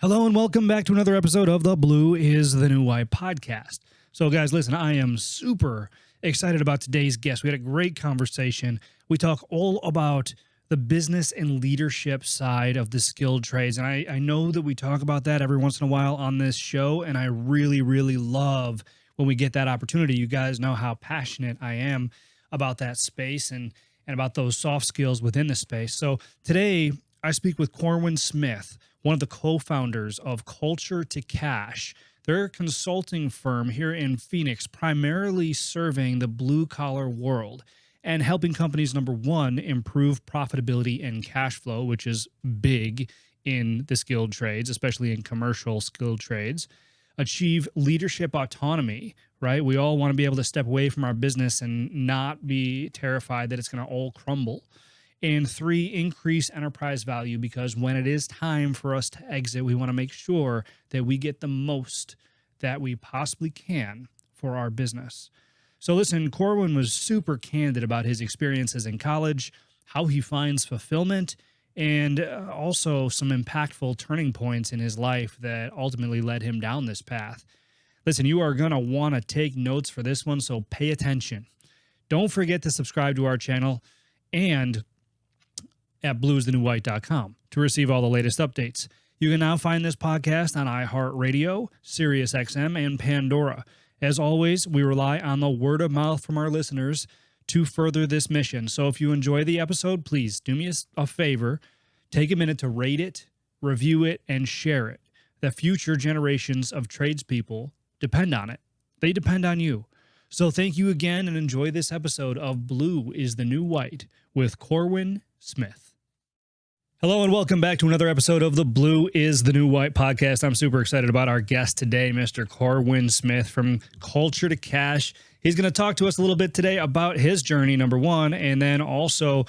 Hello and welcome back to another episode of the Blue is the New White podcast. So guys, listen, I am super excited about today's guest. We had a great conversation. We talk all about the business and leadership side of the skilled trades. And I know that we talk about that every once in a while on this show. And I really, really love when we get that opportunity. You guys know how passionate I am about that space and about those soft skills within the space. So today I speak with Corwin Smith, one of the co-founders of Culture to Cash. They're a consulting firm here in Phoenix, primarily serving the blue-collar world and helping companies, number one, improve profitability and cash flow, which is big in the skilled trades, especially in commercial skilled trades, achieve leadership autonomy, right? We all want to be able to step away from our business and not be terrified that it's going to all crumble. And three, increase enterprise value, because when it is time for us to exit, we want to make sure that we get the most that we possibly can for our business. So listen, Corwin was super candid about his experiences in college, how he finds fulfillment, and also some impactful turning points in his life that ultimately led him down this path. Listen, you are going to want to take notes for this one, so pay attention. Don't forget to subscribe to our channel and at bluesthenewwhite.com to receive all the latest updates. You can now find this podcast on iHeartRadio, SiriusXM, and Pandora. As always, we rely on the word of mouth from our listeners to further this mission. So if you enjoy the episode, please do me a favor. Take a minute to rate it, review it, and share it. The future generations of tradespeople depend on it. They depend on you. So thank you again and enjoy this episode of Blue is the New White with Corwin Smith. Hello and welcome back to another episode of the Blue is the New White podcast. I'm super excited about our guest today, Mr. Corwin Smith from Culture to Cash. He's going to talk to us a little bit today about his journey, number one, and then also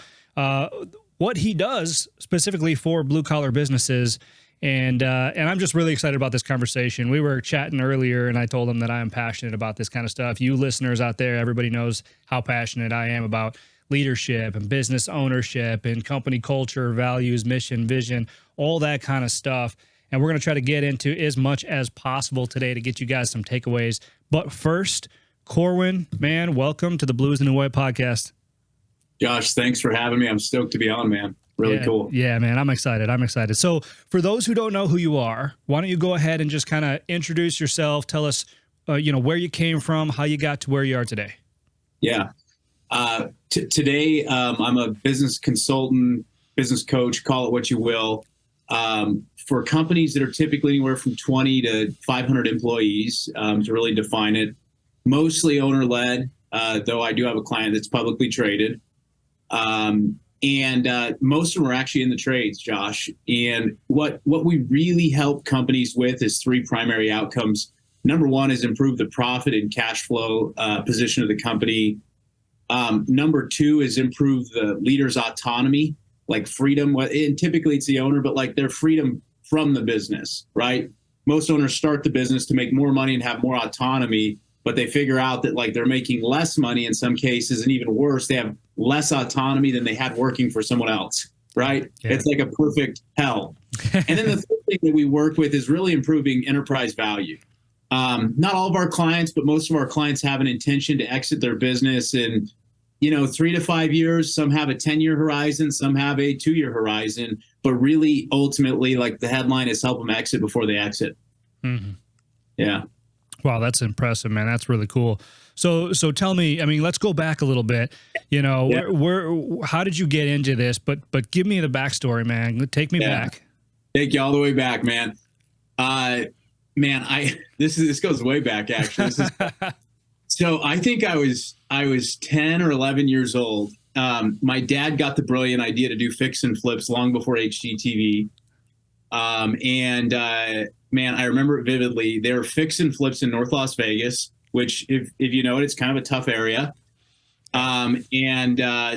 what he does specifically for blue-collar businesses. And I'm just really excited about this conversation. We were chatting earlier, and I told him that I am passionate about this kind of stuff. You listeners out there, everybody knows how passionate I am about leadership and business ownership and company culture, values, mission, vision, all that kind of stuff. And we're going to try to get into as much as possible today to get you guys some takeaways. But first, Corwin, man, welcome to the Blue is the New White podcast. Josh, thanks for having me. I'm stoked to be on, man. Really cool. Yeah, man, I'm excited. So for those who don't know who you are, why don't you go ahead and just kind of introduce yourself, tell us, where you came from, how you got to where you are today. Yeah. Today, I'm a business consultant, business coach, call it what you will, for companies that are typically anywhere from 20 to 500 employees, to really define it. Mostly owner-led, though I do have a client that's publicly traded. And most of them are actually in the trades, Josh. And what we really help companies with is three primary outcomes. Number one is improve the profit and cash flow position of the company. Number two is improve the leader's autonomy, like freedom. And typically it's the owner, but like their freedom from the business, right? Most owners start the business to make more money and have more autonomy, but they figure out that like they're making less money in some cases, and even worse, they have less autonomy than they had working for someone else, right? Yeah. It's like a perfect hell. And then the third thing that we work with is really improving enterprise value. Not all of our clients, but most of our clients have an intention to exit their business in, 3 to 5 years. Some have a 10-year horizon, some have a 2-year horizon, but really ultimately, like the headline is help them exit before they exit. Mm-hmm. Yeah. Wow, that's impressive, man. That's really cool. So tell me, let's go back a little bit. How did you get into this? But give me the backstory, man. Take me back. Take you all the way back, man. This goes way back, actually. So I think I was 10 or 11 years old. My dad got the brilliant idea to do fix and flips long before HGTV. Man, I remember it vividly. They were fix and flips in North Las Vegas, which if you know it, it's kind of a tough area.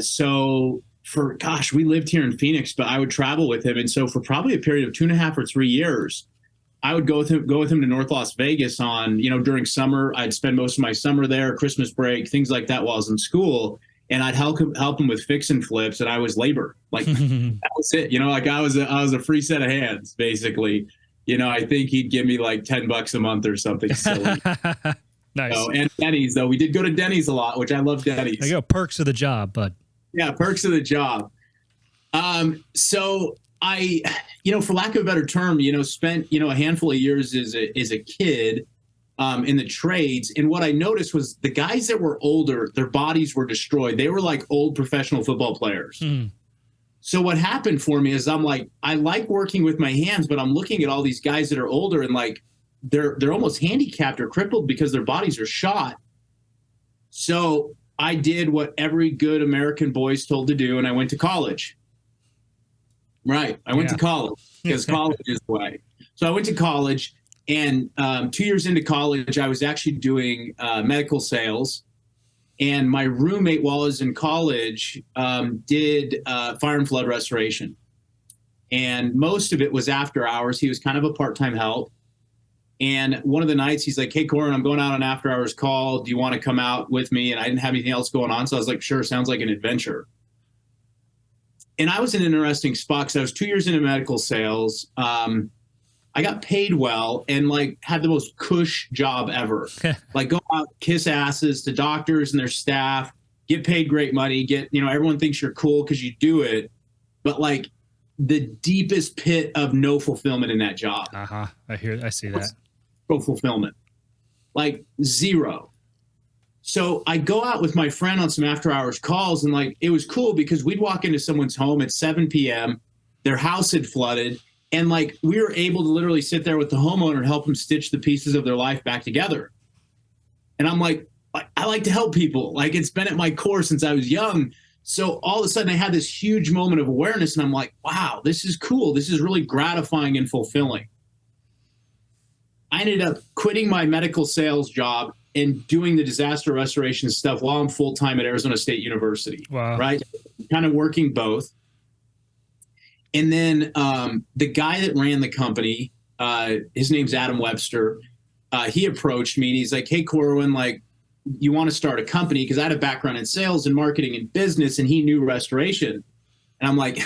So we lived here in Phoenix, but I would travel with him. And so for probably a period of 2.5 or 3 years, I would go with him to North Las Vegas on, during summer. I'd spend most of my summer there, Christmas break, things like that while I was in school. And I'd help him with fix and flips, and I was labor. Like that was it. I was a free set of hands, basically. I think he'd give me like $10 a month or something silly. Nice. So, and Denny's, though. We did go to Denny's a lot, which I love Denny's. There you go. Perks of the job, bud. Yeah, perks of the job. So I, for lack of a better term, spent, a handful of years as a kid in the trades. And what I noticed was the guys that were older, their bodies were destroyed. They were like old professional football players. Mm. So what happened for me is I'm like, I like working with my hands, but I'm looking at all these guys that are older and like, they're almost handicapped or crippled because their bodies are shot. So I did what every good American boy is told to do, and I went to college. Right. I went to college because college is the way. So I went to college, and 2 years into college, I was actually doing medical sales. And my roommate, while I was in college, did fire and flood restoration. And most of it was after hours. He was kind of a part-time help. And one of the nights he's like, "Hey, Corwin, I'm going out on after hours call. Do you want to come out with me?" And I didn't have anything else going on. So I was like, "Sure, sounds like an adventure." And I was in an interesting spot because I was 2 years into medical sales. I got paid well and like had the most cush job ever. Like go out, kiss asses to doctors and their staff, get paid great money, everyone thinks you're cool because you do it. But like the deepest pit of no fulfillment in that job. I see that. No fulfillment, like zero. So I go out with my friend on some after hours calls, and like it was cool because we'd walk into someone's home at 7 p.m. Their house had flooded, and like we were able to literally sit there with the homeowner and help them stitch the pieces of their life back together. And I'm like, I like to help people. Like it's been at my core since I was young. So all of a sudden I had this huge moment of awareness, and I'm like, wow, this is cool. This is really gratifying and fulfilling. I ended up quitting my medical sales job and doing the disaster restoration stuff while I'm full-time at Arizona State University. Wow. Right? Kind of working both. And then the guy that ran the company, his name's Adam Webster, he approached me and he's like, "Hey, Corwin, like, you want to start a company?" Because I had a background in sales and marketing and business, and he knew restoration. And I'm like,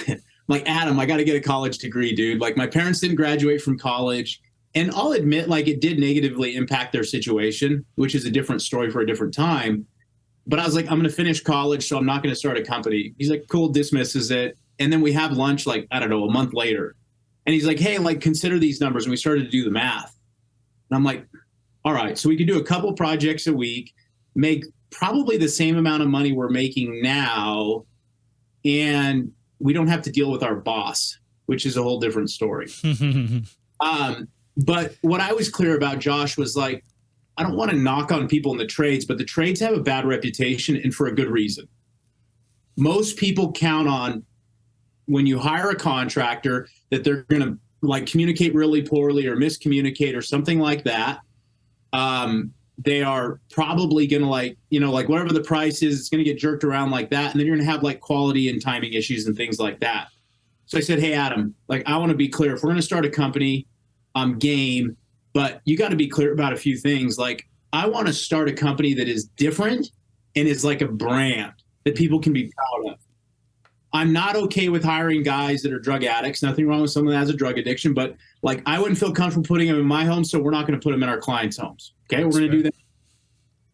Adam, I got to get a college degree, dude. Like my parents didn't graduate from college. And I'll admit, like, it did negatively impact their situation, which is a different story for a different time. But I was like, I'm going to finish college, so I'm not going to start a company. He's like, cool, dismisses it. And then we have lunch, like, I don't know, a month later. And he's like, hey, like, consider these numbers. And we started to do the math. And I'm like, all right, so we could do a couple projects a week, make probably the same amount of money we're making now, and we don't have to deal with our boss, which is a whole different story. But what I was clear about, Josh, was like, I don't want to knock on people in the trades, but the trades have a bad reputation, and for a good reason. Most people count on when you hire a contractor that they're going to like communicate really poorly or miscommunicate or something like that. They are probably going to like whatever the price is, it's going to get jerked around like that. And then you're going to have like quality and timing issues and things like that. So I said, hey, Adam, like, I want to be clear. If we're going to start a company, I'm game, but you got to be clear about a few things. Like, I want to start a company that is different and is like a brand that people can be proud of. I'm not okay with hiring guys that are drug addicts. Nothing wrong with someone that has a drug addiction, but like, I wouldn't feel comfortable putting them in my home, so we're not going to put them in our clients' homes. Okay, we're going to do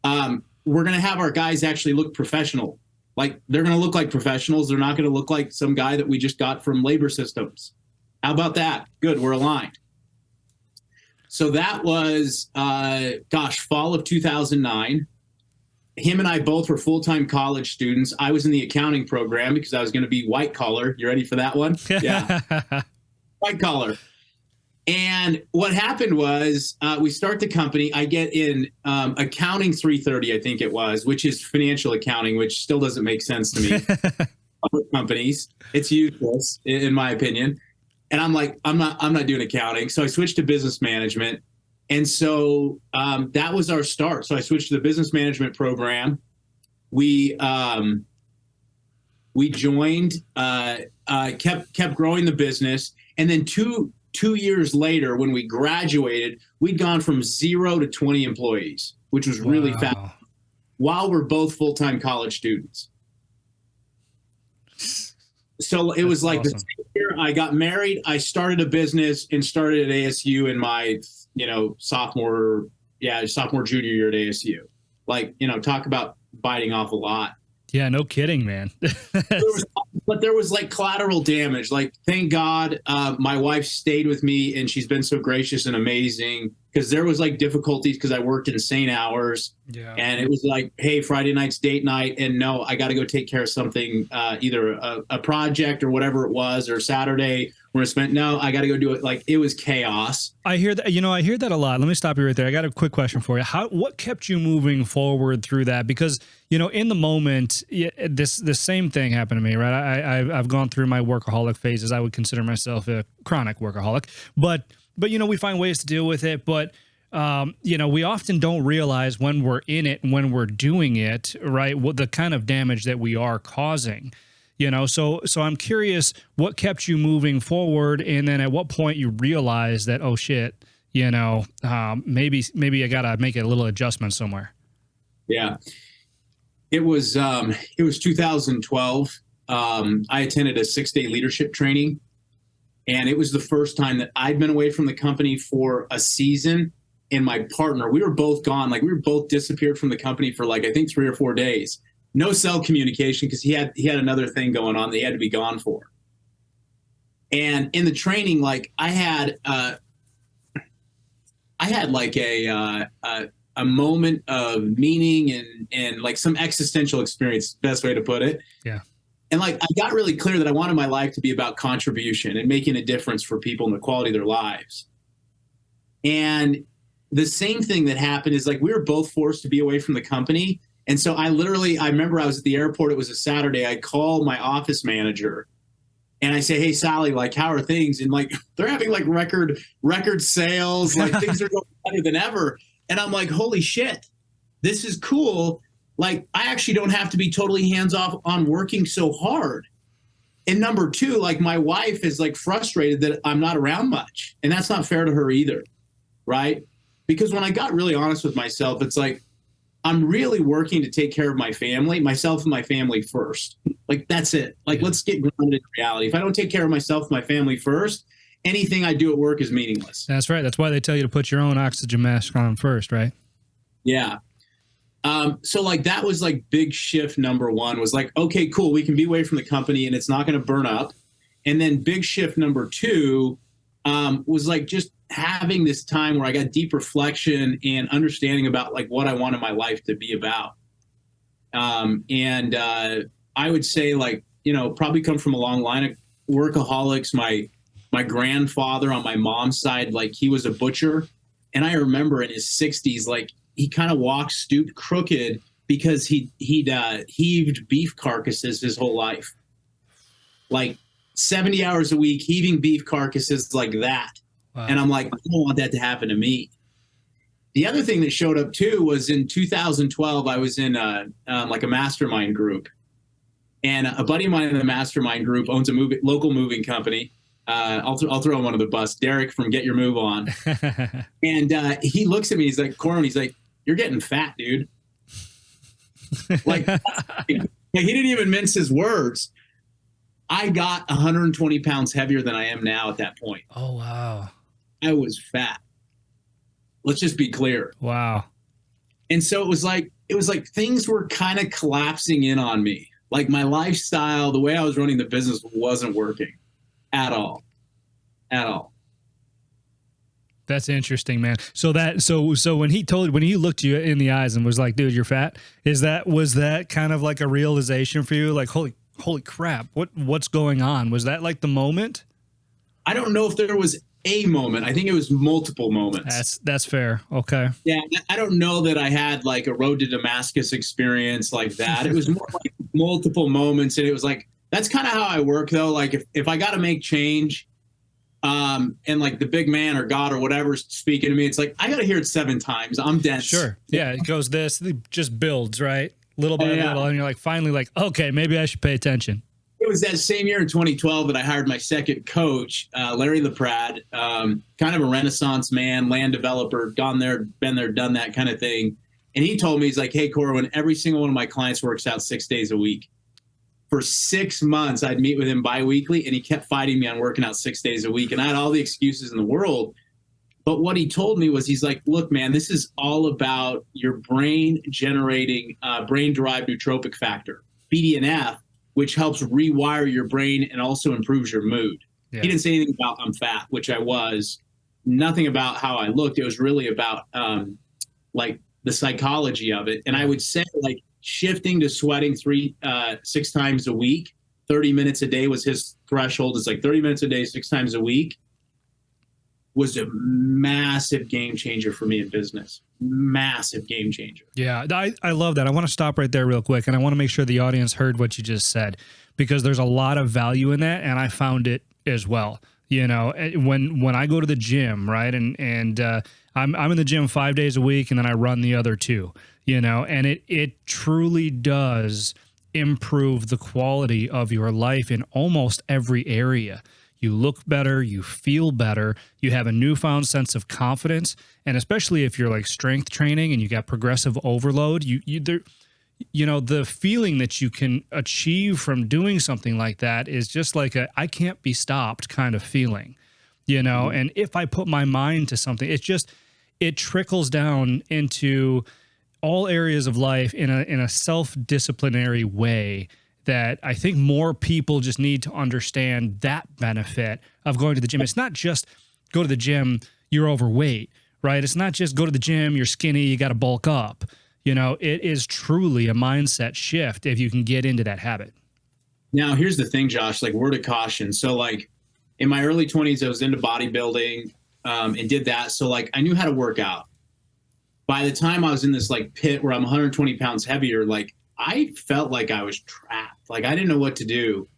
that. We're going to have our guys actually look professional. Like, they're going to look like professionals. They're not going to look like some guy that we just got from labor systems. How about that? Good, we're aligned. So that was, fall of 2009. Him and I both were full-time college students. I was in the accounting program because I was going to be white collar. You ready for that one? Yeah. White collar. And what happened was we start the company. I get in accounting 330, I think it was, which is financial accounting, which still doesn't make sense to me. Other companies, it's useless in my opinion. And I'm like, I'm not doing accounting. So I switched to business management. And so that was our start. So I switched to the business management program. We joined, kept growing the business. And then two years later, when we graduated, we'd gone from 0 to 20 employees, which was really fast, while we're both full-time college students. So it was like the awesome. same year I got married, I started a business and started at ASU in my, sophomore, junior year at ASU. Like, talk about biting off a lot. Yeah, no kidding, man. But there was like collateral damage. Like, thank God, my wife stayed with me, and she's been so gracious and amazing, because there was like difficulties because I worked insane hours. Yeah. And it was like, hey, Friday night's date night, and no, I got to go take care of something, either a project or whatever it was, or Saturday where I spent, no, I got to go do it. Like, it was chaos. I hear that, I hear that a lot. Let me stop you right there. I got a quick question for you. What kept you moving forward through that? Because, in the moment, this same thing happened to me, right? I've gone through my workaholic phases. I would consider myself a chronic workaholic, but we find ways to deal with it. But, we often don't realize when we're in it and when we're doing it, right, what the kind of damage that we are causing. So I'm curious what kept you moving forward, and then at what point you realized that, oh shit, maybe I gotta make a little adjustment somewhere. Yeah, it was 2012. I attended a 6-day leadership training, and it was the first time that I'd been away from the company for a season. And my partner, we were both gone. Like, we were both disappeared from the company for like, I think 3 or 4 days. No cell communication, because he had another thing going on that he had to be gone for. And in the training, like, I had like a moment of meaning and like some existential experience, best way to put it. Yeah. And like, I got really clear that I wanted my life to be about contribution and making a difference for people and the quality of their lives. And the same thing that happened is, like, we were both forced to be away from the company. And so I remember I was at the airport. It was a Saturday. I called my office manager and I say, hey, Sally, like, how are things? And like, they're having like record sales, like things are going better than ever. And I'm like, holy shit, this is cool. Like, I actually don't have to be totally hands off on working so hard. And number two, like, my wife is like frustrated that I'm not around much. And that's not fair to her either. Right? Because when I got really honest with myself, it's like, I'm really working to take care of my family, myself and my family first. Like, that's it. Like, let's get grounded in reality. If I don't take care of myself and my family first, anything I do at work is meaningless. That's right. That's why they tell you to put your own oxygen mask on first, right? Yeah. So like, that was like big shift number one, was like, okay, cool, we can be away from the company and it's not going to burn up. And then big shift number two was like just having this time where I got deep reflection and understanding about like what I wanted my life to be about. And I would say, like, probably come from a long line of workaholics. My grandfather on my mom's side, like, he was a butcher. And I remember in his 60s, like, he kind of walked stooped crooked because he'd heaved beef carcasses his whole life. Like 70 hours a week, heaving beef carcasses like that. Wow. And I'm like, I don't want that to happen to me. The other thing that showed up too was in 2012, I was in like a mastermind group. And a buddy of mine in the mastermind group owns a local moving company. I'll throw him under the bus, Derek from Get Your Move On. And he looks at me, he's like, Corwin, he's like, you're getting fat, dude. Like, he didn't even mince his words. I got 120 pounds heavier than I am now at that point. Oh, wow. I was fat. Let's just be clear. Wow. And so it was like things were kind of collapsing in on me. Like, my lifestyle, the way I was running the business wasn't working at all. At all. That's interesting, man. So when he looked you in the eyes and was like, dude, you're fat, was that kind of like a realization for you? Like, holy crap, what's going on? Was that like the moment? I don't know if there was a moment. I think it was multiple moments. That's fair. Okay. Yeah. I don't know that I had like a road to Damascus experience like that. It was more like multiple moments. And it was like, that's kind of how I work though. Like, if I got to make change, and like the big man or God or whatever's speaking to me, it's like, I got to hear it 7 times. I'm dense. Sure. Yeah. It goes it just builds, right? Little by little. And you're like, finally like, okay, maybe I should pay attention. It was that same year in 2012 that I hired my second coach, Larry LaPrade, kind of a Renaissance man, land developer, gone there, been there, done that kind of thing. And he told me, he's like, hey, Corwin, every single one of my clients works out 6 days a week. for 6 months, I'd meet with him biweekly, and he kept fighting me on working out 6 days a week. And I had all the excuses in the world. But what he told me was, he's like, look, man, this is all about your brain generating brain-derived nootropic factor, BDNF, which helps rewire your brain and also improves your mood. Yeah. He didn't say anything about I'm fat, which I was. Nothing about how I looked. It was really about like the psychology of it. And I would say, like, shifting to sweating 6 times a week, 30 minutes a day was his threshold. It's like 30 minutes a day, 6 times a week, was a massive game changer for me in business. Massive game changer. Yeah, I love that. I want to stop right there real quick, and I want to make sure the audience heard what you just said, because there's a lot of value in that, and I found it as well. You know, when I go to the gym, right, and I'm in the gym 5 days a week, and then I run the other 2, you know, and it truly does improve the quality of your life in almost every area. You look better, you feel better, you have a newfound sense of confidence, and especially if you're like strength training and you got progressive overload, you know, the feeling that you can achieve from doing something like that is just like a I can't be stopped kind of feeling, you know. And if I put my mind to something, it trickles down into all areas of life in a self-disciplinary way that I think more people just need to understand that benefit of going to the gym. It's not just go to the gym, you're overweight, right? It's not just go to the gym, you're skinny, you got to bulk up. You know, it is truly a mindset shift if you can get into that habit. Now, here's the thing, Josh, like, word of caution. So, like, in my early 20s, I was into bodybuilding and did that. So, like, I knew how to work out. By the time I was in this, like, pit where I'm 120 pounds heavier, like, I felt like I was trapped. Like, I didn't know what to do.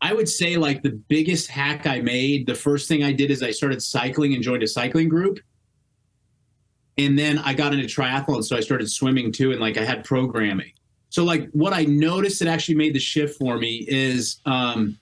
I would say, like, the biggest hack I made, the first thing I did is I started cycling and joined a cycling group. And then I got into triathlon, so I started swimming too, and like I had programming. So like what I noticed that actually made the shift for me is I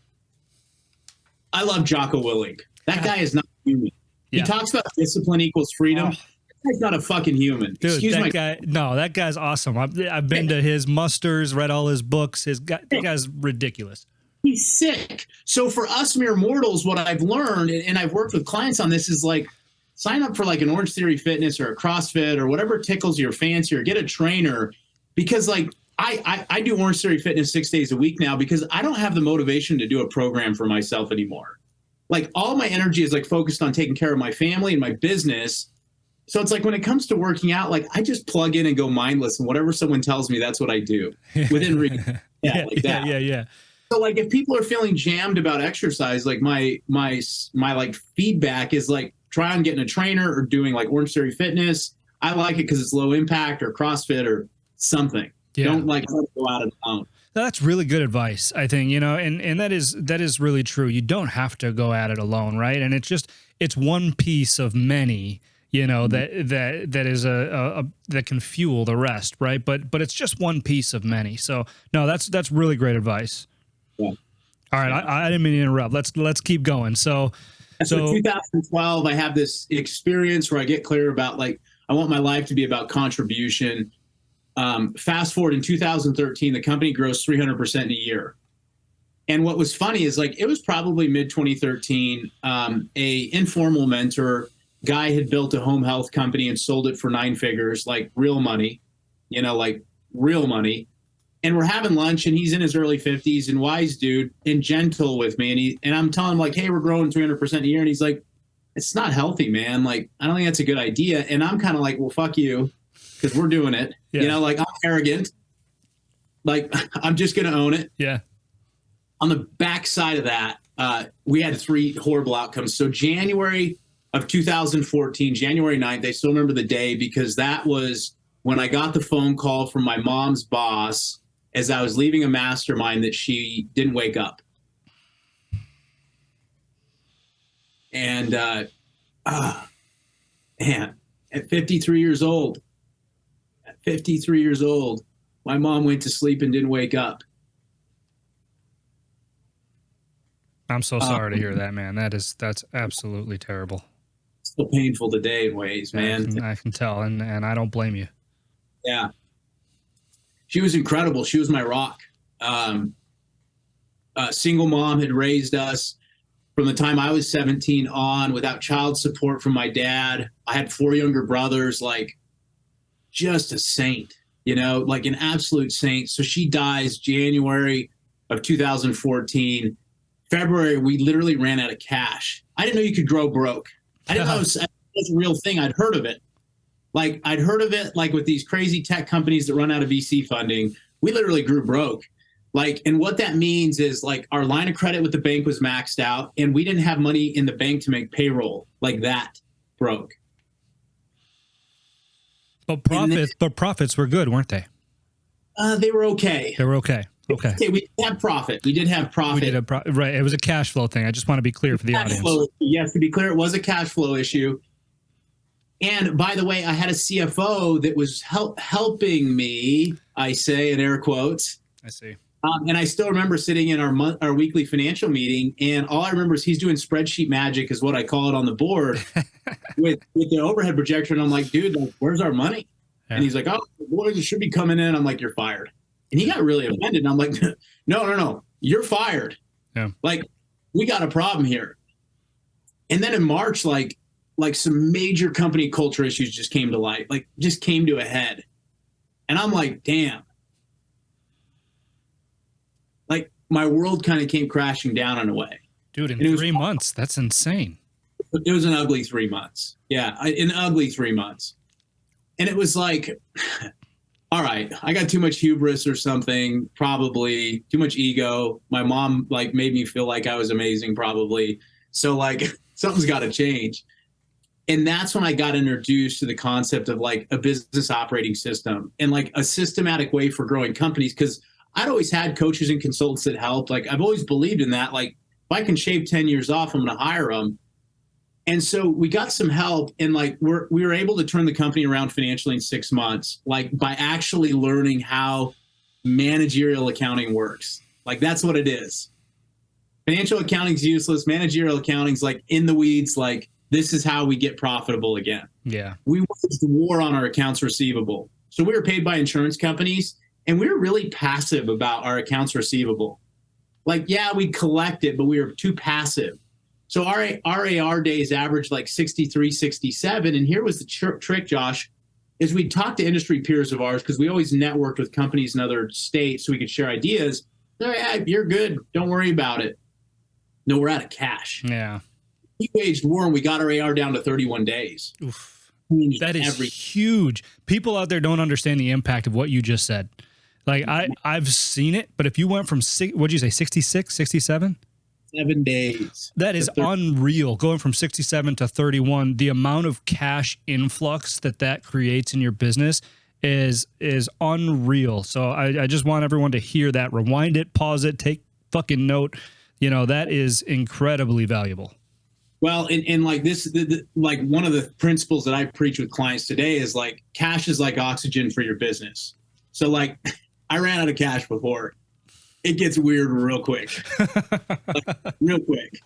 love Jocko Willink. That guy is not human. Yeah. He talks about discipline equals freedom. That guy's not a fucking human. Dude, that guy's awesome. I've been to his musters, read all his books. That guy's ridiculous. He's sick. So for us mere mortals, what I've learned, and I've worked with clients on this, is like, sign up for like an Orange Theory Fitness or a CrossFit or whatever tickles your fancy, or get a trainer, because like I do Orange Theory Fitness 6 days a week now because I don't have the motivation to do a program for myself anymore. Like, all my energy is like focused on taking care of my family and my business. So it's like when it comes to working out, like I just plug in and go mindless, and whatever someone tells me, that's what I do within reason. Yeah. So like if people are feeling jammed about exercise, like my like feedback is like, try on getting a trainer or doing like Orange Theory Fitness. I like it because it's low impact, or CrossFit or something. Yeah. Don't like go out of town. That's really good advice, I think, you know, and that is really true. You don't have to go at it alone, right? And it's one piece of many, you know, that is that can fuel the rest, right? But it's just one piece of many. So no, that's really great advice. Yeah. All right, I didn't mean to interrupt. Let's keep going. So 2012, I have this experience where I get clear about, like, I want my life to be about contribution. Fast forward in 2013, the company grows 300% in a year. And what was funny is, like, it was probably mid 2013, a informal mentor guy had built a home health company and sold it for 9 figures, like real money, you know, like real money. And we're having lunch, and he's in his early 50s and wise dude and gentle with me. And I'm telling him, like, hey, we're growing 300% a year. And he's like, it's not healthy, man. Like, I don't think that's a good idea. And I'm kind of like, well, fuck you, because we're doing it. Yeah. You know, like, I'm arrogant. Like, I'm just going to own it. Yeah. On the backside of that, we had 3 horrible outcomes. So January of 2014, January 9th, I still remember the day, because that was when I got the phone call from my mom's boss as I was leaving a mastermind that she didn't wake up. And, man, at 53 years old, my mom went to sleep and didn't wake up. I'm so sorry to hear that, man. That's absolutely terrible. Still painful today in ways, man. I can tell, and I don't blame you. Yeah. She was incredible. She was my rock. Single mom, had raised us from the time I was 17 on without child support from my dad. I had 4 younger brothers, like just a saint, like an absolute saint. So she dies January of 2014. February, we literally ran out of cash. I didn't know you could grow broke. I didn't know it was a real thing. I'd heard of it. Like with these crazy tech companies that run out of VC funding. We literally grew broke. And what that means is like our line of credit with the bank was maxed out and we didn't have money in the bank to make payroll. Like that broke. But profits were good, weren't they? They were okay. They were okay. Okay. We did have profit. Right. It was a cash flow thing. I just want to be clear for the audience. Yes, to be clear, it was a cash flow issue. And by the way, I had a CFO that was helping me, I say in air quotes. I see. And I still remember sitting in our weekly financial meeting, and all I remember is he's doing spreadsheet magic, is what I call it, on the board with the overhead projector. And I'm like, dude, where's our money? Yeah. And he's like, oh, boys, it should be coming in. I'm like, you're fired. And he got really offended. And I'm like, no, you're fired. Yeah. We got a problem here. And then in March, like some major company culture issues just came to light, just came to a head. And I'm like, damn. My world kind of came crashing down in a way. Dude, in 3 months, that's insane. It was an ugly 3 months. Yeah, an ugly 3 months. And it was like, all right, I got too much hubris or something, probably too much ego. My mom made me feel like I was amazing, probably. So something's got to change. And that's when I got introduced to the concept of a business operating system and a systematic way for growing companies. Because I'd always had coaches and consultants that helped. I've always believed in that. If I can shave 10 years off, I'm going to hire them. And so we got some help, and we were able to turn the company around financially in 6 months, by actually learning how managerial accounting works. That's what it is. Financial accounting's useless. Managerial accounting's in the weeds. This is how we get profitable again. Yeah. We waged war on our accounts receivable. So we were paid by insurance companies. And we were really passive about our accounts receivable. Yeah, we'd collect it, but we were too passive. So our AR days averaged 63, 67. And here was the trick, Josh, is we'd talk to industry peers of ours, because we always networked with companies in other states so we could share ideas. Yeah, you're good. Don't worry about it. No, we're out of cash. Yeah. We waged war and we got our AR down to 31 days. Oof. That is huge. People out there don't understand the impact of what you just said. I've seen it, but if you went from, what'd you say, 66, 67? 7 days. That is unreal. Going from 67 to 31, the amount of cash influx that creates in your business is unreal. So I just want everyone to hear that. Rewind it, pause it, take fucking note. That is incredibly valuable. Well, and this, one of the principles that I preach with clients today is cash is like oxygen for your business. So I ran out of cash before. It gets weird real quick. Real quick.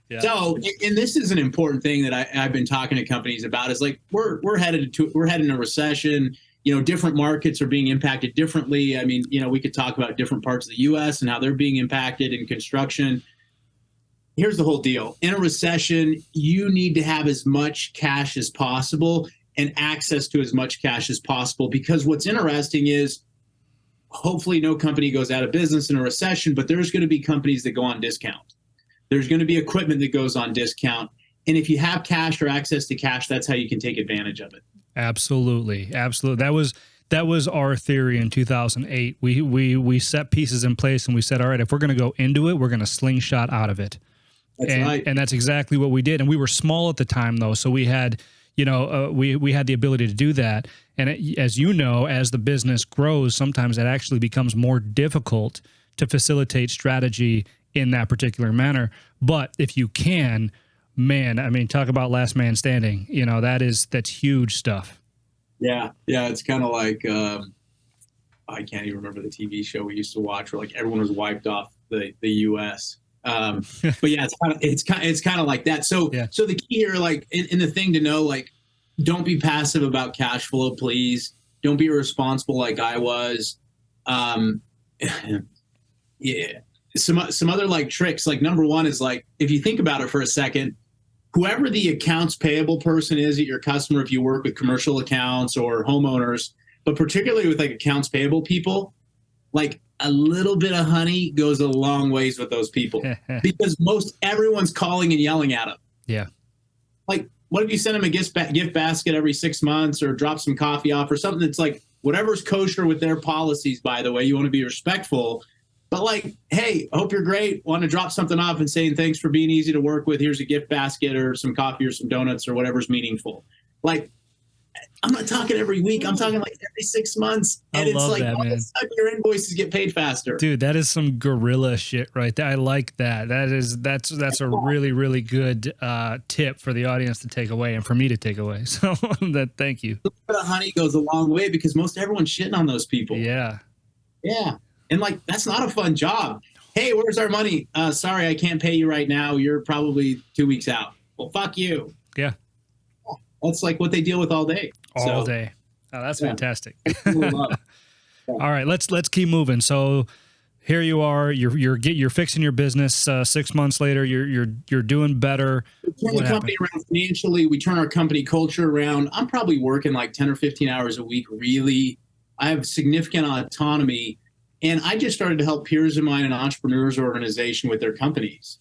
Yeah. So, and this is an important thing that I've been talking to companies about, is we're headed in a recession. Different markets are being impacted differently. I mean, we could talk about different parts of the US and how they're being impacted in construction. Here's the whole deal. In a recession, you need to have as much cash as possible and access to as much cash as possible, because what's interesting is, hopefully no company goes out of business in a recession, but there's going to be companies that go on discount. There's going to be equipment that goes on discount. And if you have cash or access to cash, that's how you can take advantage of it. Absolutely. Absolutely. That was our theory in 2008. We set pieces in place and we said, all right, if we're going to go into it, we're going to slingshot out of it. And that's exactly what we did. And we were small at the time, though. So we had, we had the ability to do that. And as you know, as the business grows, sometimes it actually becomes more difficult to facilitate strategy in that particular manner. But if you can, man, I mean, talk about last man standing. That's huge stuff. Yeah. It's kind of I can't even remember the TV show we used to watch where everyone was wiped off the U.S. But yeah, it's kind of like that. So yeah. So the key here, in the thing to know, don't be passive about cash flow, please. Don't be irresponsible like I was. yeah, some other like tricks. Like number one is like, if you think about it for a second, whoever the accounts payable person is at your customer, if you work with commercial accounts or homeowners, but particularly with like accounts payable people, like a little bit of honey goes a long ways with those people because most everyone's calling and yelling at them. Yeah. Like, what if you send them a gift basket every 6 months or drop some coffee off or something that's like whatever's kosher with their policies, by the way, you want to be respectful. But like, hey, I hope you're great. Want to drop something off and saying thanks for being easy to work with. Here's a gift basket or some coffee or some donuts or whatever's meaningful. Like, I'm not talking every week. I'm talking like every 6 months. And it's like, all of a sudden your invoices get paid faster. Dude, that is some guerrilla shit right there. I like that. That's a really, really good tip for the audience to take away and for me to take away. So thank you. The honey goes a long way because most everyone's shitting on those people. Yeah. Yeah. And like, that's not a fun job. Hey, where's our money? Sorry, I can't pay you right now. You're probably 2 weeks out. Well, fuck you. Yeah. That's like what they deal with all day. All day. Oh, that's fantastic. All right, let's keep moving. So here you are. You're fixing your business. 6 months later, you're doing better. We turn the company around financially. We turn our company culture around. I'm probably working like 10 or 15 hours a week. Really, I have significant autonomy, and I just started to help peers of mine in entrepreneurs organization with their companies.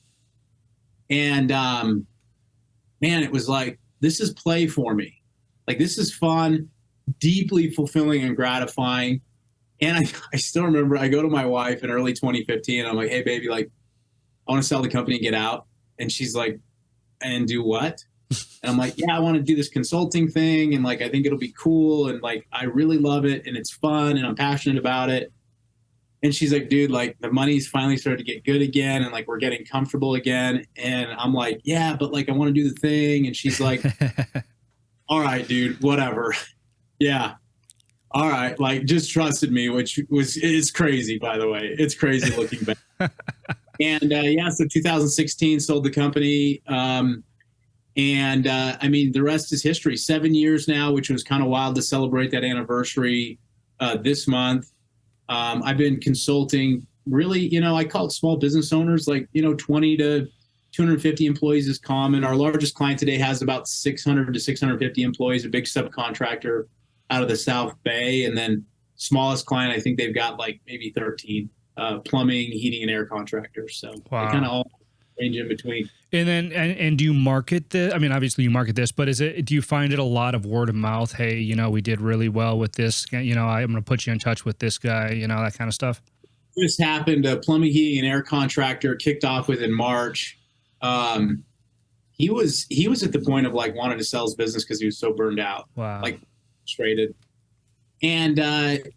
And man, it was like, this is play for me. Like, this is fun, deeply fulfilling and gratifying. And I still remember I go to my wife in early 2015 and I'm like, hey, baby, like, I want to sell the company and get out. And she's like, and do what? And I'm like, yeah, I want to do this consulting thing. And like, I think it'll be cool. And like, I really love it. And it's fun. And I'm passionate about it. And she's like, dude, like the money's finally started to get good again. And like, we're getting comfortable again. And I'm like, yeah, but like, I want to do the thing. And she's like, all right, dude, whatever. Yeah. All right. Like, just trusted me, which is crazy, by the way. It's crazy looking back. And yeah, so 2016 sold the company. I mean, the rest is history. 7 years now, which was kind of wild to celebrate that anniversary this month. I've been consulting really, you know, I call it small business owners, like, you know, 20 to 250 employees is common. Our largest client today has about 600 to 650 employees, a big subcontractor out of the South Bay. And then smallest client, I think they've got like maybe 13 plumbing, heating, and air contractors. So wow. They kind of all range in between. And then, and do you market this? I mean, obviously you market this, but do you find it a lot of word of mouth? Hey, you know, we did really well with this, you know, I'm going to put you in touch with this guy, you know, that kind of stuff. This happened. A plumbing, heating, and air contractor kicked off with in March. He was at the point of like wanting to sell his business because he was so burned out. Wow. Like frustrated. And,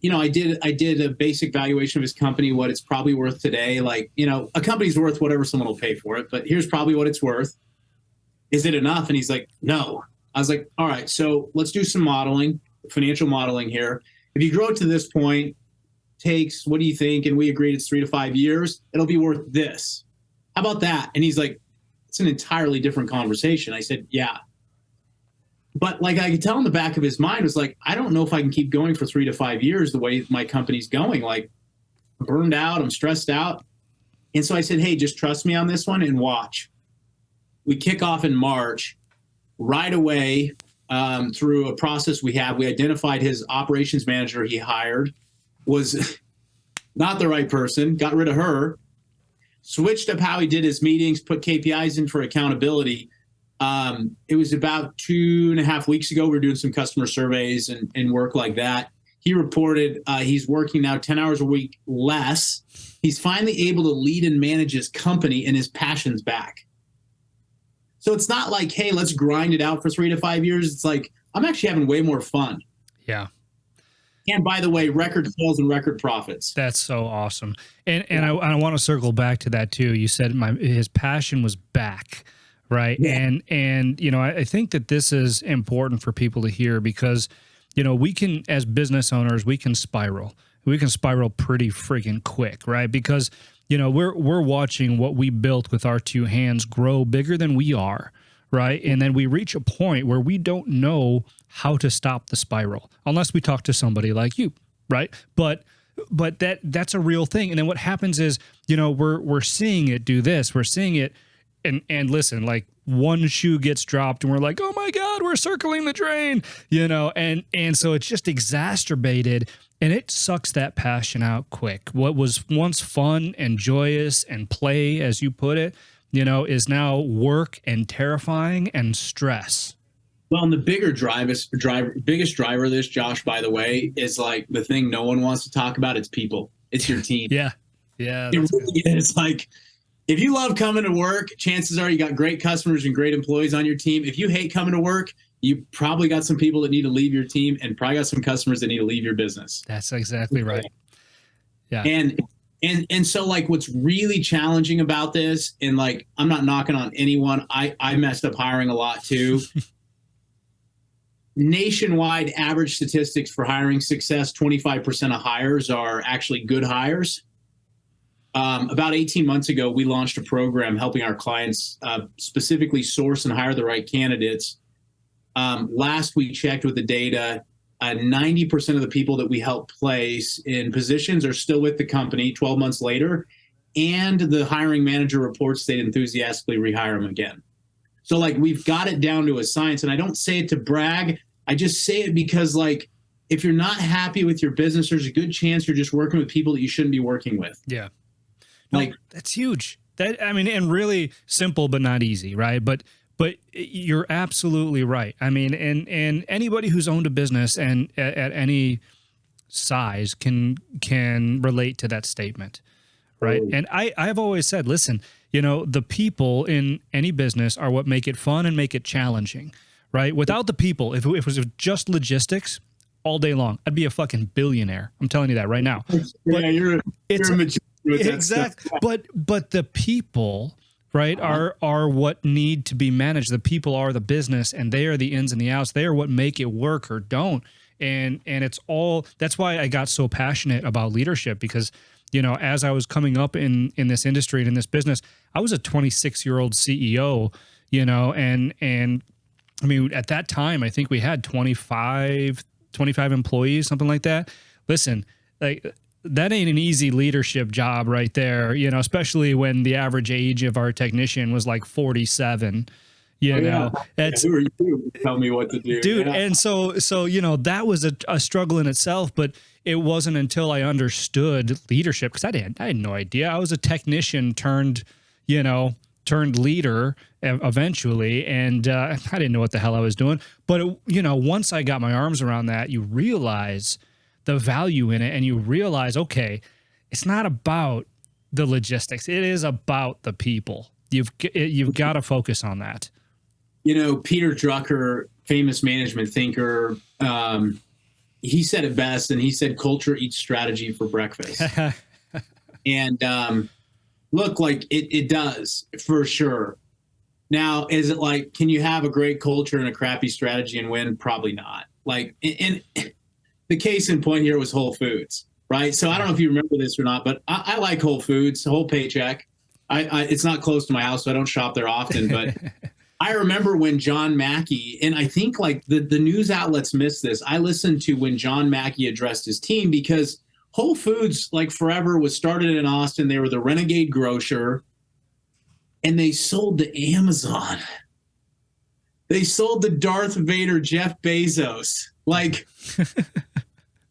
you know, I did a basic valuation of his company, what it's probably worth today. Like, you know, a company's worth whatever someone will pay for it, but here's probably what it's worth. Is it enough? And he's like, no. I was like, all right, so let's do some modeling, financial modeling here. If you grow it to this point, takes, what do you think? And we agreed it's 3 to 5 years. It'll be worth this. How about that? And he's like, it's an entirely different conversation. I said, yeah. But like I could tell in the back of his mind was like, I don't know if I can keep going for 3 to 5 years the way my company's going. Like, I'm burned out, I'm stressed out. And so I said, hey, just trust me on this one and watch. We kick off in March. Right away, through a process we identified his operations manager he hired was not the right person, got rid of her, switched up how he did his meetings, put KPIs in for accountability. It was about 2.5 weeks ago. We were doing some customer surveys and work like that. He reported he's working now 10 hours a week less. He's finally able to lead and manage his company and his passion's back. So it's not like, hey, let's grind it out for 3 to 5 years. It's like, I'm actually having way more fun. Yeah. And by the way, record sales and record profits. That's so awesome. And I want to circle back to that too. You said his passion was back. Right. Yeah. And, you know, I think that this is important for people to hear because, you know, we can, as business owners, we can spiral pretty freaking quick. Right. Because, you know, we're watching what we built with our two hands grow bigger than we are. Right. And then we reach a point where we don't know how to stop the spiral unless we talk to somebody like you. Right. But but that's a real thing. And then what happens is, we're seeing it do this. We're seeing it. And listen, like one shoe gets dropped and we're like, oh my God, we're circling the drain, and so it's just exacerbated and it sucks that passion out quick. What was once fun and joyous and play, as you put it, is now work and terrifying and stress. Well, and the biggest driver of this, Josh, by the way, is like the thing no one wants to talk about. It's people. It's your team. Yeah. It really is. Like, if you love coming to work, chances are you got great customers and great employees on your team. If you hate coming to work, you probably got some people that need to leave your team and probably got some customers that need to leave your business. That's exactly right. Yeah. And so like what's really challenging about this, and like I'm not knocking on anyone, I messed up hiring a lot too. Nationwide average statistics for hiring success, 25% of hires are actually good hires. About 18 months ago, we launched a program helping our clients specifically source and hire the right candidates. Last we checked with the data, 90% of the people that we help place in positions are still with the company 12 months later, and the hiring manager reports they'd enthusiastically rehire them again. So like we've got it down to a science, and I don't say it to brag. I just say it because like if you're not happy with your business, there's a good chance you're just working with people that you shouldn't be working with. Yeah. No, that's huge. And really simple, but not easy, right? But you're absolutely right. I mean, and anybody who's owned a business and at any size can relate to that statement, right? Oh. And I've always said, listen, the people in any business are what make it fun and make it challenging, right? Without the people, if it was just logistics all day long, I'd be a fucking billionaire. I'm telling you that right now. Yeah, you're a magician. Exactly. But the people, right, are what need to be managed. The people are the business, and they are the ins and the outs. They are what make it work or don't. And it's all, that's why I got so passionate about leadership, because, as I was coming up in this industry and in this business, I was a 26-year-old CEO, and I mean, at that time, I think we had 25 employees, something like that. Listen, like, that ain't an easy leadership job right there, especially when the average age of our technician was like 47. That's, who are you to tell me what to do, dude? Yeah. And so that was a struggle in itself, but it wasn't until I understood leadership, because I had no idea. I was a technician turned leader eventually, and I didn't know what the hell I was doing. But once I got my arms around that, you realize the value in it, and you realize, okay, it's not about the logistics. It is about the people. You've got to focus on that. Peter Drucker, famous management thinker, he said it best, and he said, culture eats strategy for breakfast. And look, like it does for sure. Now, is it like, can you have a great culture and a crappy strategy and win? Probably not. Like, and the case in point here was Whole Foods, right? So I don't know if you remember this or not, but I like Whole Foods, whole paycheck. It's not close to my house, so I don't shop there often, but I remember when John Mackey, and I think like the news outlets missed this. I listened to when John Mackey addressed his team, because Whole Foods, like forever, was started in Austin. They were the renegade grocer, and they sold to Amazon. They sold to Darth Vader, Jeff Bezos. Like,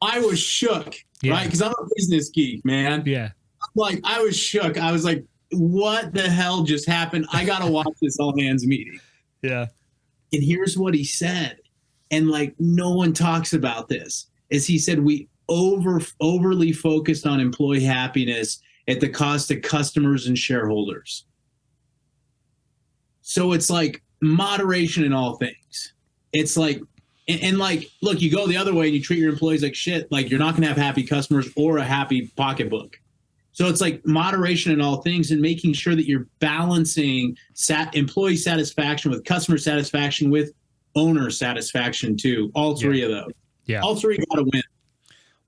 I was shook, right? Because I'm a business geek, man. Yeah. Like, I was shook. I was like, what the hell just happened? I got to watch this all hands meeting. Yeah. And here's what he said. And like, no one talks about this, is he said, we overly focused on employee happiness at the cost of customers and shareholders. So it's like moderation in all things. It's like, and like, look, you go the other way and you treat your employees like shit, like you're not going to have happy customers or a happy pocketbook. So it's like moderation in all things, and making sure that you're balancing employee satisfaction with customer satisfaction with owner satisfaction too. All three of those. Yeah. All three got to win.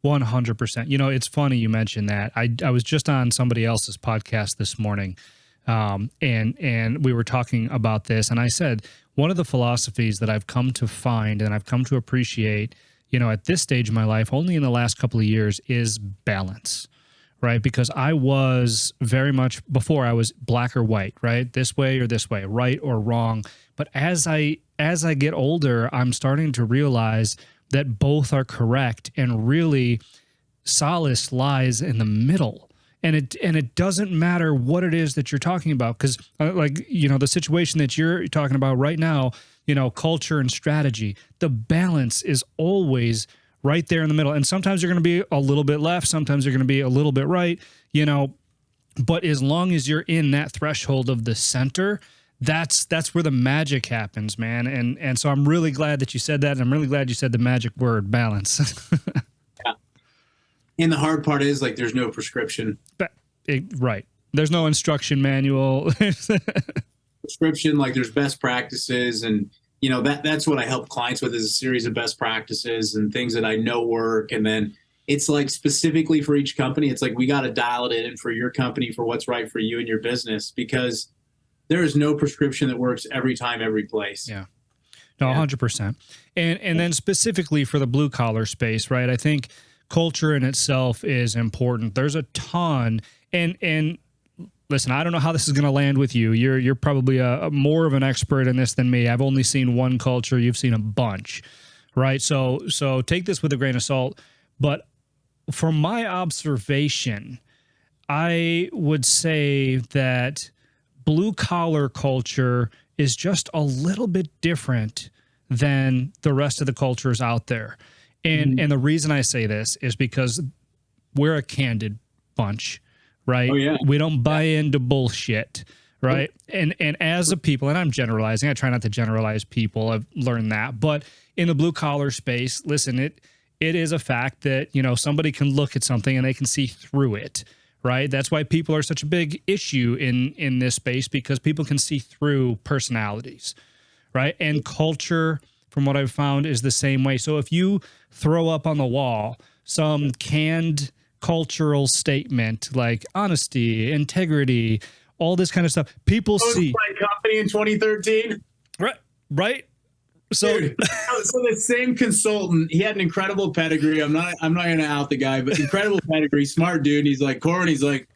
100%. It's funny you mentioned that. I was just on somebody else's podcast this morning, and we were talking about this, and I said, one of the philosophies that I've come to find and I've come to appreciate at this stage of my life, only in the last couple of years, is balance, right? Because I was very much, before I was black or white, right? This way or this way, right or wrong. But as I get older, I'm starting to realize that both are correct, and really solace lies in the middle. And it doesn't matter what it is that you're talking about, because the situation that you're talking about right now, culture and strategy, the balance is always right there in the middle. And sometimes you're going to be a little bit left, sometimes you're going to be a little bit right, but as long as you're in that threshold of the center, that's where the magic happens, man. And so I'm really glad that you said that. And I'm really glad you said the magic word, balance. Yeah. And the hard part is, like, there's no prescription. Right. There's no instruction manual. Prescription, like, there's best practices, and that's what I help clients with, is a series of best practices and things that I know work. And then it's like specifically for each company, it's like we got to dial it in for your company, for what's right for you and your business, because there is no prescription that works every time, every place. Yeah. No, 100%. And then specifically for the blue collar space, right? I think culture in itself is important. There's a ton, and listen, I don't know how this is going to land with you. You're probably a more of an expert in this than me. I've only seen one culture. You've seen a bunch, right? So take this with a grain of salt. But from my observation, I would say that blue collar culture is just a little bit different than the rest of the cultures out there. And the reason I say this is because we're a candid bunch, right? Oh, yeah. We don't buy into bullshit, right? And as a people, and I'm generalizing, I try not to generalize people, I've learned that. But in the blue collar space, listen, it is a fact that, somebody can look at something and they can see through it, right? That's why people are such a big issue in this space, because people can see through personalities, right? And culture, from what I've found, is the same way. So if you throw up on the wall some canned cultural statement like honesty, integrity, all this kind of stuff, people see. My company in 2013. Right. So, dude, so the same consultant, he had an incredible pedigree. I'm not going to out the guy, but incredible pedigree, smart dude. And he's like, Corwin, he's like,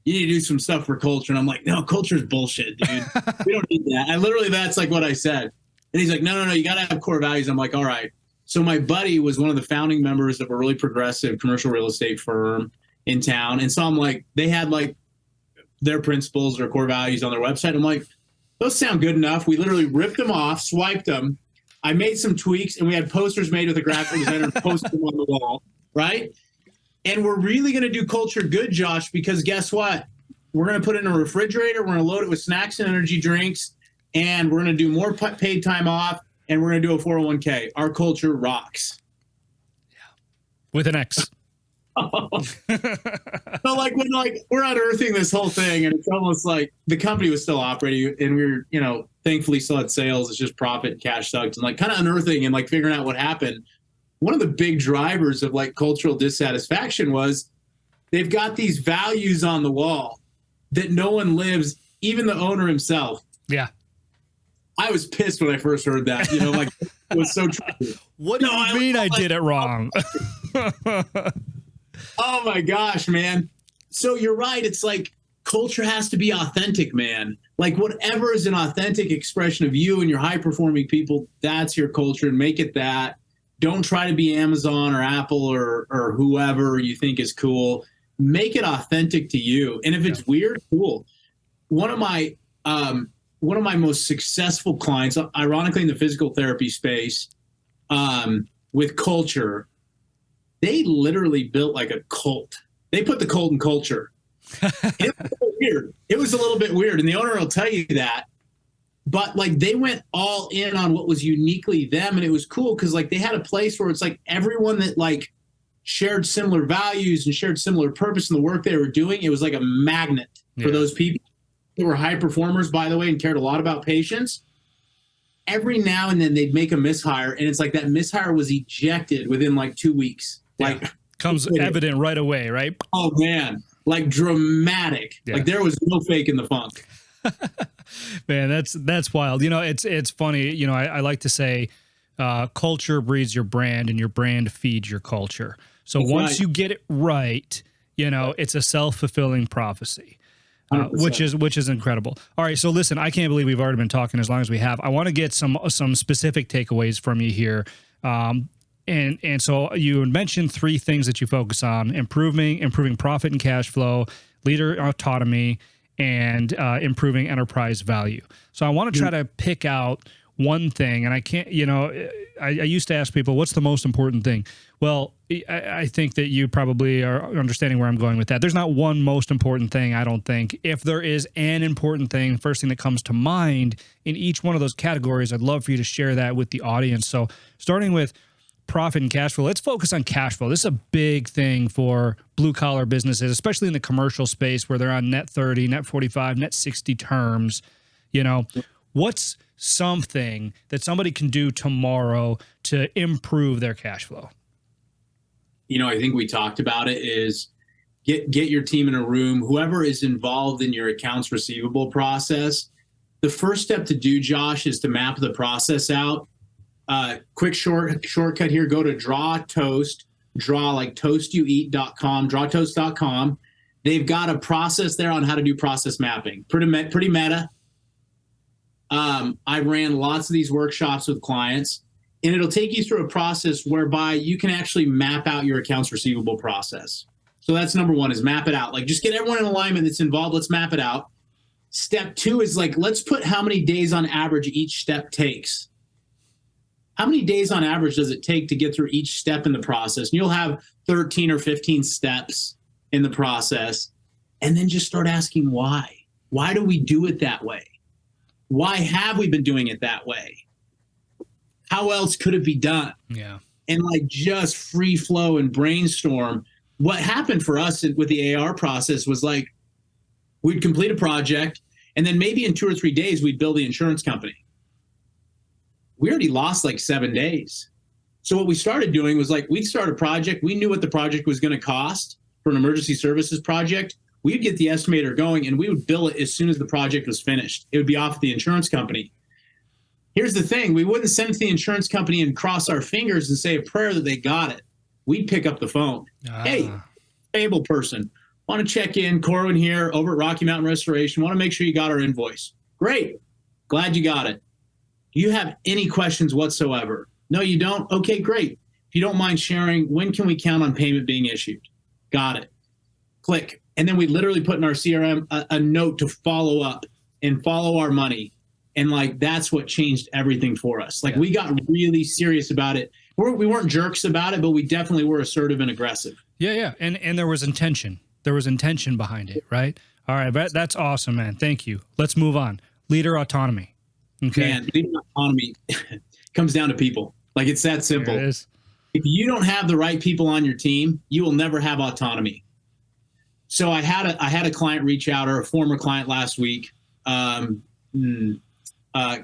you need to do some stuff for culture. And I'm like, no, culture's bullshit, dude. We don't need that. That's like what I said. And he's like, no, you got to have core values. I'm like, all right. So my buddy was one of the founding members of a really progressive commercial real estate firm in town. And so I'm like, they had like their principles or core values on their website. I'm like, those sound good enough. We literally ripped them off, swiped them. I made some tweaks, and we had posters made with a graphic designer and posted them on the wall, right? And we're really going to do culture good, Josh, because guess what? We're going to put it in a refrigerator. We're going to load it with snacks and energy drinks, and we're going to do more paid time off, and we're going to do a 401k. Our culture rocks. Yeah. With an X. So we're unearthing this whole thing, and it's almost like the company was still operating, and we were, thankfully still had sales. It's just profit and cash sucked, and kind of unearthing and figuring out what happened. One of the big drivers of cultural dissatisfaction was they've got these values on the wall that no one lives, even the owner himself. Yeah. I was pissed when I first heard that, it was so true. What do you mean I did it wrong? Oh my gosh, man. So you're right. It's culture has to be authentic, man. Whatever is an authentic expression of you and your high performing people, that's your culture, and make it that. Don't try to be Amazon or Apple or whoever you think is cool. Make it authentic to you. And if it's weird, cool. One of my most successful clients, ironically in the physical therapy space, with culture, they literally built a cult. They put the cult in culture. It was weird. It was a little bit weird. And the owner will tell you that. But they went all in on what was uniquely them. And it was cool because they had a place where it's everyone that shared similar values and shared similar purpose in the work they were doing. It was like a magnet for those people. They were high performers, by the way, and cared a lot about patients. Every now and then they'd make a mishire, and it's that mishire was ejected within 2 weeks. Comes evident right away, right? Oh man, dramatic. Yeah. There was no fake in the funk. Man, that's wild. It's funny. I like to say, culture breeds your brand and your brand feeds your culture. So That's once right. you get it right, it's a self-fulfilling prophecy. 100%. Which is incredible. All right, so listen, I can't believe we've already been talking as long as we have. I want to get some specific takeaways from you here. And so you mentioned 3 things that you focus on: improving profit and cash flow, leader autonomy, and improving enterprise value. So I want to try to pick out one thing, and I can't, I used to ask people, what's the most important thing? Well, I think that you probably are understanding where I'm going with that. There's not one most important thing, I don't think. If there is an important thing, first thing that comes to mind in each one of those categories, I'd love for you to share that with the audience. So starting with profit and cash flow, let's focus on cash flow. This is a big thing for blue collar businesses, especially in the commercial space where they're on net 30, net 45, net 60 terms. What's something that somebody can do tomorrow to improve their cash flow? I think we talked about it, is get your team in a room, whoever is involved in your accounts receivable process. The first step to do, Josh, is to map the process out. Quick shortcut here, go to like toastyoueat.com, drawtoast.com. They've got a process there on how to do process mapping. Pretty meta. I ran lots of these workshops with clients, and it'll take you through a process whereby you can actually map out your accounts receivable process. So that's number 1, is map it out. Like, just get everyone in alignment that's involved. Let's map it out. Step 2 is like, let's put how many days on average each step takes. How many days on average does it take to get through each step in the process? And you'll have 13 or 15 steps in the process. And then just start asking why. Why do we do it that way? Why have we been doing it that way? How else could it be done? Yeah. And like, just free flow and brainstorm. What happened for us with the AR process was like, we'd complete a project, and then maybe in 2 or 3 days, we'd bill the insurance company. We already lost like 7 days. So what we started doing was like, we'd start a project. We knew what the project was going to cost for an emergency services project. We'd get the estimator going, and we would bill it as soon as the project was finished. It would be off the insurance company. Here's the thing. We wouldn't send it to the insurance company and cross our fingers and say a prayer that they got it. We'd pick up the phone. Hey, payable person, want to check in. Corwin here over at Rocky Mountain Restoration. Want to make sure you got our invoice. Great. Glad you got it. Do you have any questions whatsoever? No, you don't? Okay, great. If you don't mind sharing, when can we count on payment being issued? Got it. Click. And then we literally put in our CRM a note to follow up and follow our money. And like, that's what changed everything for us. Like, we got really serious about it. We weren't jerks about it, but we definitely were assertive and aggressive. Yeah. And there was intention. There was intention behind it, right? All right. That's awesome, man. Thank you. Let's move on. Leader autonomy. Okay. Man, leader autonomy comes down to people. Like, it's that simple. There it is. If you don't have the right people on your team, you will never have autonomy. So I had a client reach out, or a former client last week,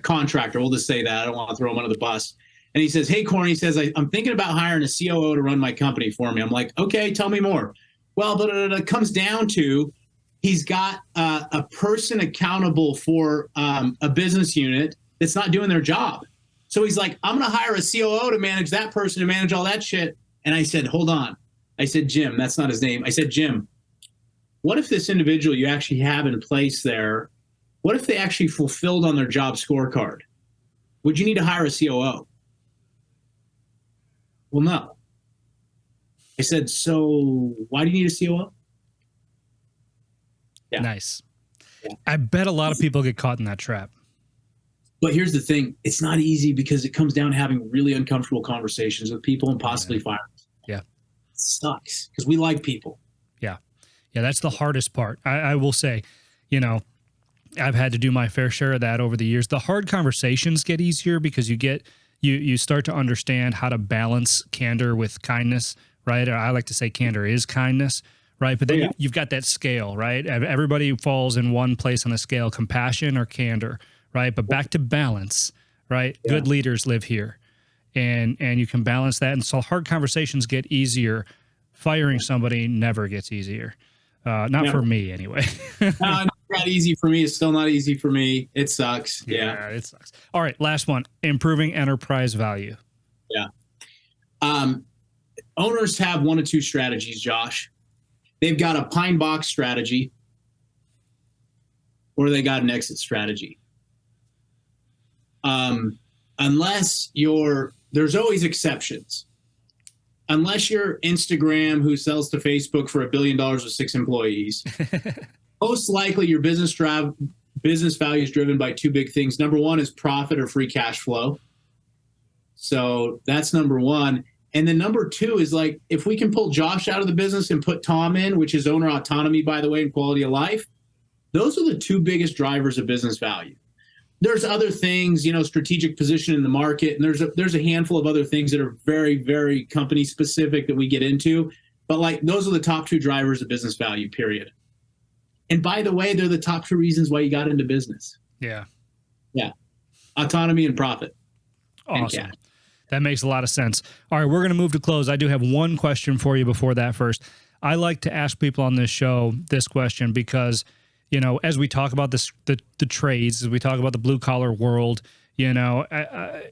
contractor, we'll just say that. I don't want to throw him under the bus. And he says, hey, Corey, he says, I'm thinking about hiring a COO to run my company for me. I'm like, okay, tell me more. Well, but it comes down to, he's got a person accountable for a business unit that's not doing their job. So he's like, I'm going to hire a COO to manage that person, to manage all that shit. And I said, hold on. I said, Jim, that's not his name. I said, Jim, what if this individual you actually have in place there, what if they actually fulfilled on their job scorecard? Would you need to hire a COO? Well, no. I said, so why do you need a COO? Yeah. Nice. Yeah. I bet a lot of people get caught in that trap. But here's the thing. It's not easy, because it comes down to having really uncomfortable conversations with people and possibly firing. Yeah. It sucks, because we like people. Yeah. Yeah, that's the hardest part. I will say, I've had to do my fair share of that over the years. The hard conversations get easier because you start to understand how to balance candor with kindness, right? Or I like to say candor is kindness, right? But then you've got that scale, right? Everybody falls in one place on the scale, compassion or candor, right? But back to balance, right? Yeah. Good leaders live here, and you can balance that. And so hard conversations get easier. Firing somebody never gets easier. Not for me anyway. Not easy for me. It's still not easy for me. It sucks. Yeah, it sucks. All right. Last one, improving enterprise value. owners have one of two strategies, Josh. They've got a pine box strategy, or they got an exit strategy. Unless there's always exceptions. Unless you're Instagram who sells to Facebook for $1 billion with 6 employees, most likely your business value is driven by two big things. Number one is profit or free cash flow. So that's number one. And then number two is like, if we can pull Josh out of the business and put Tom in, which is owner autonomy, by the way, and quality of life, those are the two biggest drivers of business value. There's other things, strategic position in the market, and there's a handful of other things that are very, very company specific that we get into. But like, those are the top two drivers of business value, period. And by the way, they're the top two reasons why you got into business. Yeah. Yeah. Autonomy and profit. Awesome. And cash. That makes a lot of sense. All right, we're going to move to close. I do have one question for you before that first. I like to ask people on this show this question because, as we talk about the trades, as we talk about the blue collar world, I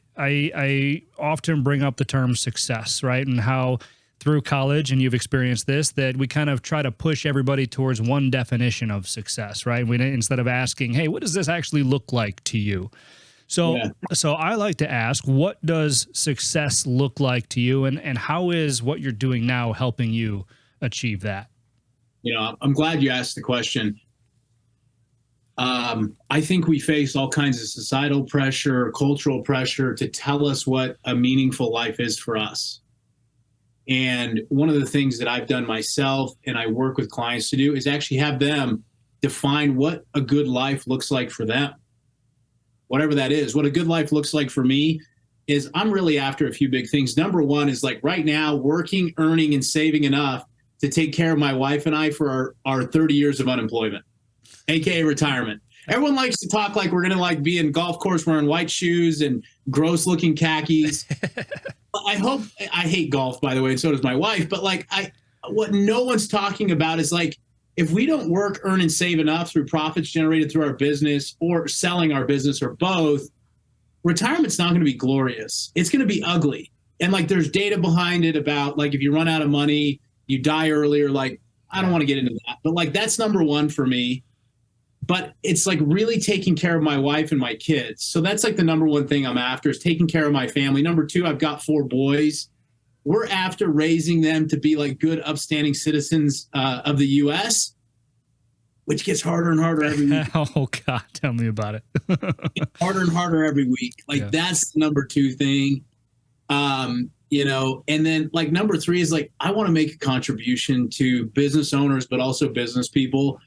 often bring up the term success, right? And how through college, and you've experienced this, that we kind of try to push everybody towards one definition of success, right? Instead of asking, hey, what does this actually look like to you? So I like to ask, what does success look like to you, and how is what you're doing now helping you achieve that? I'm glad you asked the question. I think we face all kinds of societal pressure, cultural pressure to tell us what a meaningful life is for us. And one of the things that I've done myself and I work with clients to do is actually have them define what a good life looks like for them. Whatever that is. What a good life looks like for me is I'm really after a few big things. Number one is like right now working, earning, and saving enough to take care of my wife and I for our 30 years of unemployment, AKA retirement. Everyone likes to talk like we're going to like be in golf course wearing white shoes and gross looking khakis. I hate golf, by the way, and so does my wife. But like what no one's talking about is like, if we don't work, earn, and save enough through profits generated through our business or selling our business or both, retirement's not going to be glorious. It's going to be ugly. And like, there's data behind it about like, if you run out of money, you die earlier. Like, I don't want to get into that, but like, that's number one for me. But it's like really taking care of my wife and my kids. So that's like the number one thing I'm after is taking care of my family. Number two, I've got 4 boys. We're after raising them to be like good, upstanding citizens of the U.S., which gets harder and harder every week. Oh, God, tell me about it. Harder and harder every week. Like that's the number 2 thing, and then like number 3 is like, I want to make a contribution to business owners, but also business people.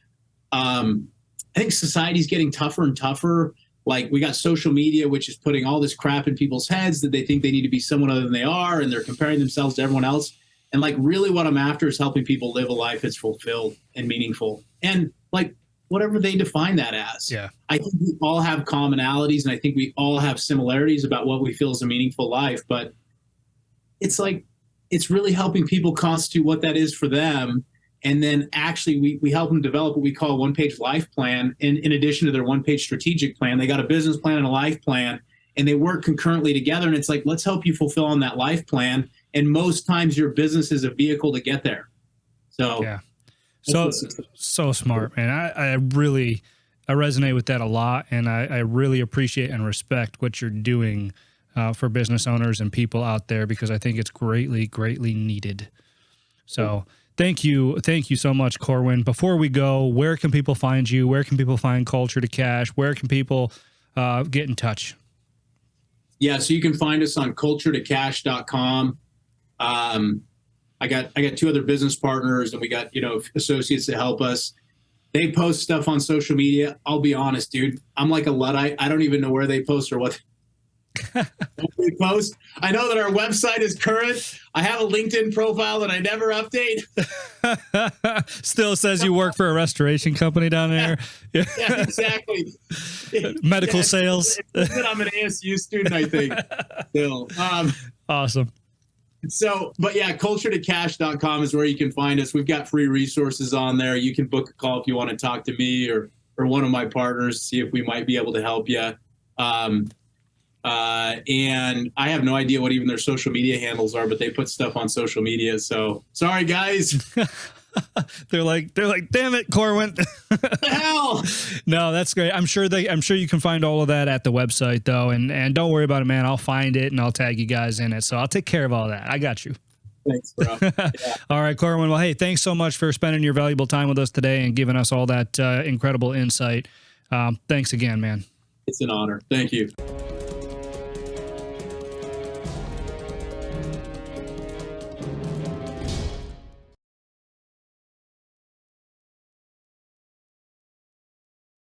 I think society's getting tougher and tougher. Like we got social media, which is putting all this crap in people's heads that they think they need to be someone other than they are. And they're comparing themselves to everyone else. And like, really what I'm after is helping people live a life that's fulfilled and meaningful. And like, whatever they define that as. Yeah. I think we all have commonalities and I think we all have similarities about what we feel is a meaningful life, but it's like, it's really helping people constitute what that is for them. And then actually we help them develop what we call a 1-page life plan. And in addition to their 1-page strategic plan, they got a business plan and a life plan, and they work concurrently together. And it's like, let's help you fulfill on that life plan. And most times your business is a vehicle to get there. So, yeah. So smart, man. I resonate with that a lot. And I really appreciate and respect what you're doing for business owners and people out there, because I think it's greatly, greatly needed. So thank you so much, Corwin. Before we go, where can people find you? Where can people find Culture to Cash? Where can people get in touch? Yeah, so you can find us on culturetocash.com. I got 2 other business partners, and we got, associates that help us. They post stuff on social media. I'll be honest, dude. I'm like a Luddite. I don't even know where they post or what they post. I know that our website is current. I have a LinkedIn profile that I never update. Still says you work for a restoration company down there. Yeah, exactly. Medical sales. I'm an ASU student, I think. Still. Awesome. So, but yeah, culturetocash.com is where you can find us. We've got free resources on there. You can book a call if you want to talk to me or one of my partners, see if we might be able to help you. And I have no idea what even their social media handles are, but they put stuff on social media. So sorry, guys. they're like, damn it, Corwin. What the hell? No, that's great. I'm sure you can find all of that at the website though. And don't worry about it, man. I'll find it and I'll tag you guys in it. So I'll take care of all that. I got you. Thanks, bro. Yeah. All right, Corwin. Well, hey, thanks so much for spending your valuable time with us today and giving us all that incredible insight. Thanks again, man. It's an honor. Thank you.